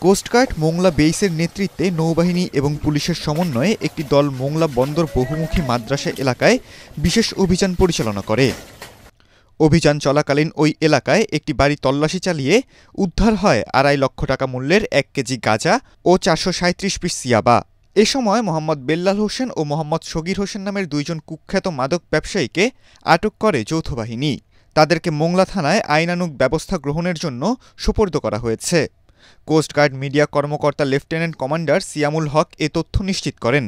Coast guard Mongla বেইসের নেতৃত্বে নৌবাহিনী এবং পুলিশের সমন্বয়ে একটি দল মোংলা বন্দর বহুমুখী মাদ্রাসা এলাকায় বিশেষ অভিযান পরিচালনা করে। অভিযান চলাকালীন ওই এলাকায় একটি বাড়ি তল্লাশি চালিয়ে উদ্ধার হয় ২.৫ লক্ষ টাকা মূল্যের ১ কেজি গাঁজা ও ৪৩৭ পিস ইয়াবা। এ সময় মোহাম্মদ বেল্লাল হোসেন ও মোহাম্মদ সগীর হোসেন নামের দুইজন কুখ্যাত মাদক ব্যবসায়ীকে আটক করে যৌথ বাহিনী। তাদেরকে মোংলা থানায় আইনানুগ ব্যবস্থা গ্রহণের জন্য সোপর্দ করা হয়েছে। কোস্টগার্ড মিডিয়া কর্মকর্তা লেফটেন্যান্ট কমান্ডার সিয়ামুল হক এ তথ্য নিশ্চিত করেন।